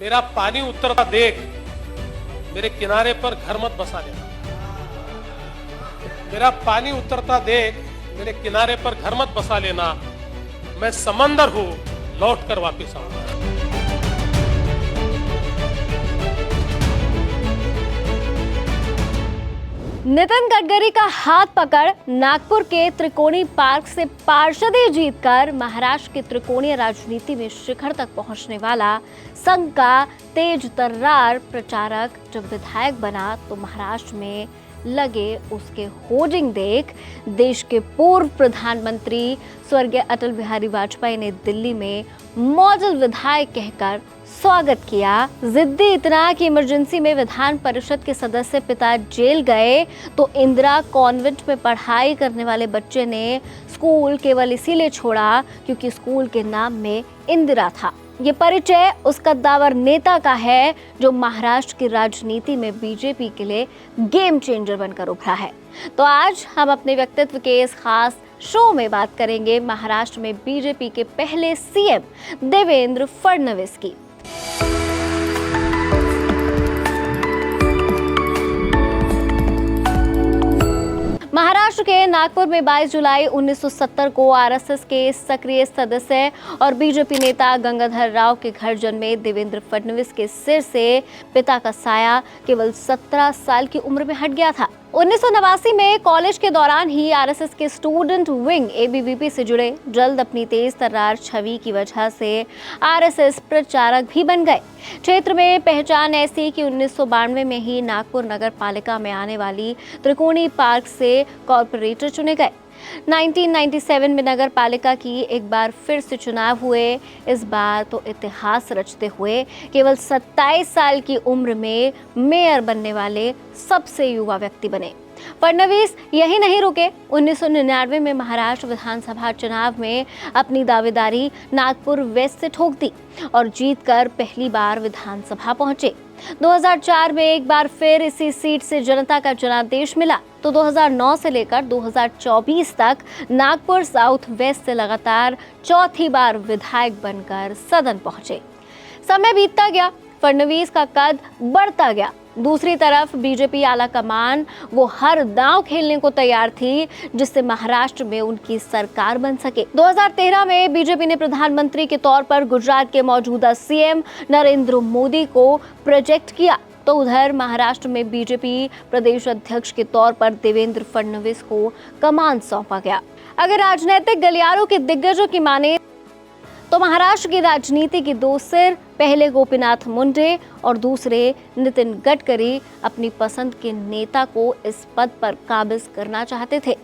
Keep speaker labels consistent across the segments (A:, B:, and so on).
A: मेरा पानी उतरता देख मेरे किनारे पर घर मत बसा लेना। मेरा पानी उतरता देख मेरे किनारे पर घर मत बसा लेना। मैं समंदर हूं, लौट कर वापिस आऊंगा।
B: नितिन गडकरी का हाथ पकड़ नागपुर के त्रिकोणी पार्क से पार्षदी जीतकर महाराष्ट्र की त्रिकोणीय राजनीति में शिखर तक पहुंचने वाला संघ का तेज तर्रार प्रचारक जब विधायक बना तो महाराष्ट्र में लगे उसके होर्डिंग देख देश के पूर्व प्रधानमंत्री स्वर्गीय अटल बिहारी वाजपेयी ने दिल्ली में मॉडल विधायक कहकर स्वागत किया। जिद्दी इतना कि इमरजेंसी में विधान परिषद के सदस्य पिता जेल गए तो इंदिरा कॉन्वेंट में पढ़ाई करने वाले बच्चे ने स्कूल केवल इसीलिए छोड़ा क्योंकि स्कूल के नाम में इंदिरा था। ये परिचय उस कद्दावर नेता का है जो महाराष्ट्र की राजनीति में बीजेपी के लिए गेम चेंजर बनकर उभरा है। तो आज हम अपने व्यक्तित्व के इस खास शो में बात करेंगे महाराष्ट्र में बीजेपी के पहले सीएम देवेंद्र फडणवीस की। महाराष्ट्र के नागपुर में 22 जुलाई 1970 को आरएसएस के सक्रिय सदस्य और बीजेपी नेता गंगाधर राव के घर जन्मे देवेंद्र फडणवीस के सिर से पिता का साया केवल 17 साल की उम्र में हट गया था। 1989 में कॉलेज के दौरान ही आरएसएस के स्टूडेंट विंग एबीवीपी से जुड़े। जल्द अपनी तेज तर्रार छवि की वजह से आरएसएस प्रचारक भी बन गए। क्षेत्र में पहचान ऐसी कि 1992 में ही नागपुर नगर पालिका में आने वाली त्रिकोणी पार्क से कॉर्पोरेटर चुने गए। 1997 में नगर पालिका की एक बार फिर से चुनाव हुए। इस बार तो इतिहास रचते हुए केवल 27 साल की उम्र में मेयर बनने वाले सबसे युवा व्यक्ति बने। फडणवीस यही नहीं रुके। 1999 में महाराष्ट्र विधानसभा चुनाव में अपनी दावेदारी नागपुर वेस्ट से ठोक दी और जीतकर पहली बार विधानसभा पहुंचे। 2004 में एक बार फिर इसी सीट से जनता का जनादेश मिला तो 2009 से लेकर 2024 तक नागपुर साउथ वेस्ट से लगातार चौथी बार विधायक बनकर सदन पहुंचे। समय बीतता गया, फडणवीस का कद बढ़ता गया। दूसरी तरफ बीजेपी आला कमान वो हर दांव खेलने को तैयार थी जिससे महाराष्ट्र में उनकी सरकार बन सके। 2013 में बीजेपी ने प्रधानमंत्री के तौर पर गुजरात के मौजूदा सीएम नरेंद्र मोदी को प्रोजेक्ट किया तो उधर महाराष्ट्र में बीजेपी प्रदेश अध्यक्ष के तौर पर देवेंद्र फडणवीस को कमान सौंपा गया। अगर राजनीतिक गलियारों के दिग्गजों की माने तो महाराष्ट्र की राजनीति के दो सिर, पहले गोपीनाथ मुंडे और दूसरे नितिन गडकरी अपनी पसंद के नेता को इस पद पर काबिज करना चाहते थे,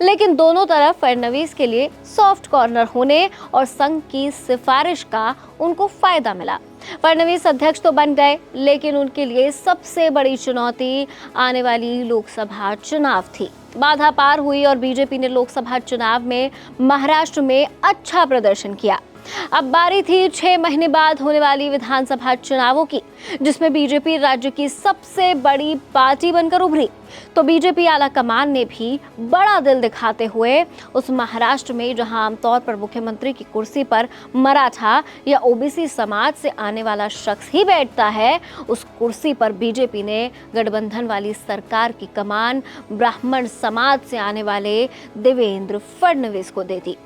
B: लेकिन दोनों तरफ फडणवीस के लिए सॉफ्ट कॉर्नर होने और संघ की सिफारिश का उनको फायदा मिला। फडणवीस अध्यक्ष तो बन गए, लेकिन उनके लिए सबसे बड़ी चुनौती आने वाली लोकसभा चुनाव थी। बाधा पार हुई और बीजेपी ने लोकसभा चुनाव में महाराष्ट्र में अच्छा प्रदर्शन किया। अब बारी थी 6 महीने बाद होने वाली विधानसभा चुनावों की, जिसमें बीजेपी राज्य की सबसे बड़ी पार्टी बनकर उभरी। तो बीजेपी आला कमान ने भी बड़ा दिल दिखाते हुए उस महाराष्ट्र में जहां आमतौर पर मुख्यमंत्री की कुर्सी पर मराठा या ओबीसी समाज से आने वाला शख्स ही बैठता है, उस कुर्सी पर बीजेपी ने गठबंधन वाली सरकार की कमान ब्राह्मण समाज से आने वाले देवेंद्र फडणवीस को दे दी।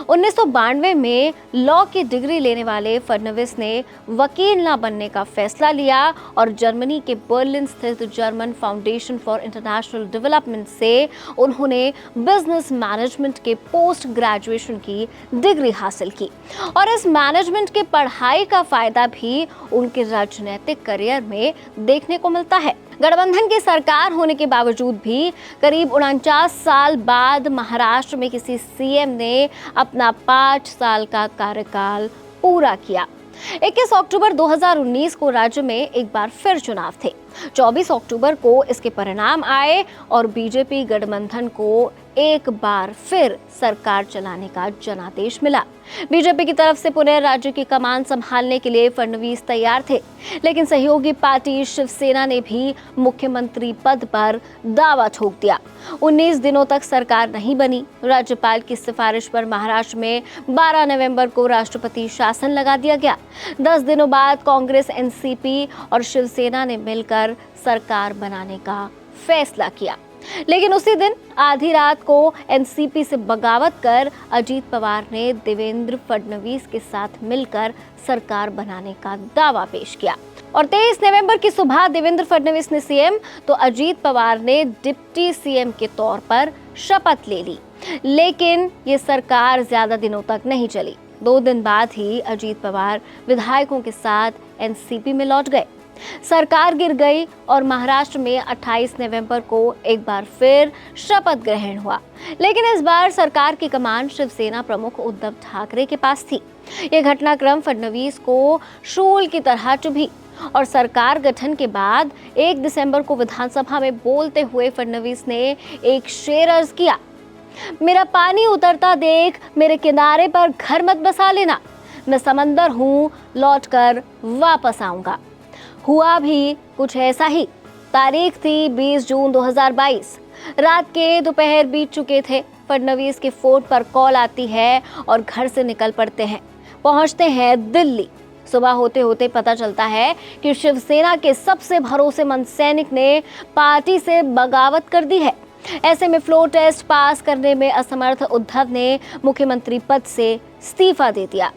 B: 1992 में लॉ की डिग्री लेने वाले फडणवीस ने वकील न बनने का फैसला लिया और जर्मनी के बर्लिन स्थित German foundation for international development से उन्होंने बिजनेस मैनेजमेंट के पोस्ट ग्रेजुएशन की डिग्री हासिल की और इस मैनेजमेंट के पढ़ाई का फायदा भी उनके राजनीतिक करियर में देखने को मिलता है। गठबंधन की सरकार होने के बावजूद भी करीब 49 साल बाद महाराष्ट्र में किसी सीएम ने अपना 5 साल का कार्यकाल पूरा किया। 21 अक्टूबर 2019 को राज्य में एक बार फिर चुनाव थे 24 अक्टूबर को इसके परिणाम आए और बीजेपी गठबंधन को एक बार फिर सरकार चलाने का जनादेश मिला। बीजेपी की तरफ से पुनः राज्य की कमान संभालने के लिए फडणवीस तैयार थे, लेकिन सहयोगी पार्टी शिवसेना ने भी मुख्यमंत्री पद पर दावा ठोक दिया। 19 दिनों तक सरकार नहीं बनी। राज्यपाल की सिफारिश पर महाराष्ट्र में 12 नवंबर को राष्ट्रपति शासन लगा दिया गया। 10 दिनों बाद कांग्रेस, एनसीपी और शिवसेना ने मिलकर सरकार बनाने का फैसला किया, लेकिन उसी दिन आधी रात को एनसीपी से बगावत कर अजीत पवार ने देवेंद्र फडणवीस के साथ मिलकर सरकार बनाने का दावा पेश किया और 23 नवंबर की सुबह देवेंद्र फडणवीस ने सीएम तो अजीत पवार ने डिप्टी सीएम के तौर पर शपथ ले ली। लेकिन ये सरकार ज्यादा दिनों तक नहीं चली। 2 दिन बाद ही अजीत पवार विधायकों के साथ एनसीपी में लौट गए। सरकार गिर गई और महाराष्ट्र में 28 नवंबर को एक बार फिर शपथ ग्रहण हुआ, लेकिन इस बार सरकार की कमान शिवसेना प्रमुख उद्धव ठाकरे के पास थी। यह घटनाक्रम फडणवीस को शूल की तरह चुभी और सरकार गठन के बाद 1 दिसंबर को विधानसभा में बोलते हुए फडणवीस ने एक शेर अर्ज किया, मेरा पानी उतरता देख मेरे किनारे पर घर मत बसा लेना, मैं समंदर हूँ, लौटकर वापस आऊंगा। हुआ भी कुछ ऐसा ही। तारीख थी 20 जून 2022। रात के दोपहर बीत चुके थे। फडणवीस के फोन पर कॉल आती है और घर से निकल पड़ते हैं, पहुंचते हैं दिल्ली। सुबह होते होते पता चलता है कि शिवसेना के सबसे भरोसेमंद सैनिक ने पार्टी से बगावत कर दी है। ऐसे में फ्लोर टेस्ट पास करने में असमर्थ उद्धव ने मुख्यमंत्री पद से इस्तीफा दे दिया,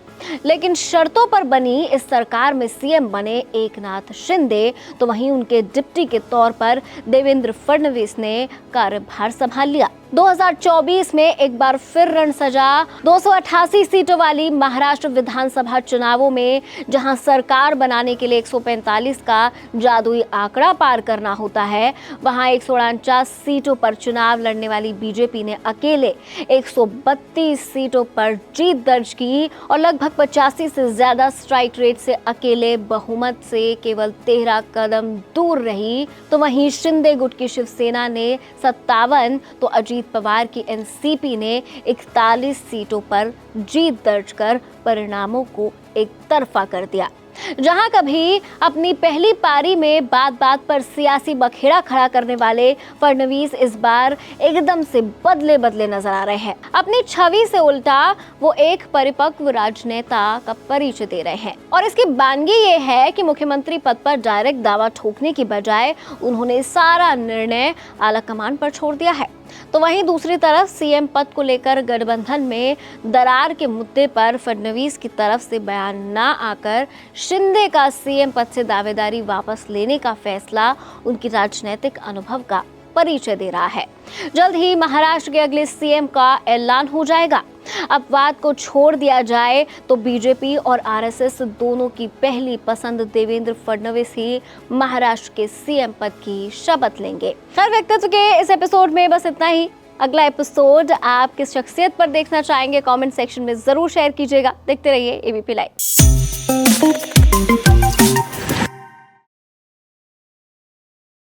B: लेकिन शर्तों पर बनी इस सरकार में सीएम बने एकनाथ शिंदे, तो वहीं उनके डिप्टी के तौर पर देवेंद्र फडणवीस ने कार्यभार संभाल लिया। 2024 में एक बार फिर रण सजा। 288 सीटों वाली महाराष्ट्र विधानसभा चुनावों में जहां सरकार बनाने के लिए 145 का जादुई आंकड़ा पार करना होता है, वहां 149 सीटों पर चुनाव लड़ने वाली बीजेपी ने अकेले 132 सीटों पर जीत दर्ज की और लगभग 85 से ज्यादा स्ट्राइक रेट से अकेले बहुमत से केवल 13 कदम दूर रही। तो वहीं शिंदे गुट की शिवसेना ने 57 तो अजीत पवार की एनसीपी ने 41 सीटों पर जीत दर्ज कर परिणामों को एक तरफा कर दिया। जहां कभी अपनी पहली पारी में बात पर सियासी बखेड़ा खड़ा करने वाले फडणवीस इस बार एकदम से बदले नजर आ रहे हैं। अपनी छवि से उल्टा वो एक परिपक्व राजनेता का परिचय दे रहे हैं और इसकी बानगी ये है कि मुख्यमंत्री पद पर डायरेक्ट दावा ठोकने की बजाय उन्होंने सारा निर्णय आलाकमान पर छोड़ दिया है। तो वहीं दूसरी तरफ सीएम पद को लेकर गठबंधन में दरार के मुद्दे पर फडणवीस की तरफ से बयान ना आकर शिंदे का सीएम पद से दावेदारी वापस लेने का फैसला उनकी राजनीतिक अनुभव का परिचय दे रहा है। जल्द ही महाराष्ट्र के अगले सीएम का ऐलान हो जाएगा। अपवाद को छोड़ दिया जाए तो बीजेपी और आरएसएस दोनों की पहली पसंद देवेंद्र फडणवीस ही महाराष्ट्र के सीएम पद की शपथ लेंगे। हर व्यक्तित्व के इस एपिसोड में बस इतना ही। अगला एपिसोड आप किस शख्सियत पर देखना चाहेंगे कमेंट सेक्शन में जरूर शेयर कीजिएगा। देखते रहिए एबीपी लाइव।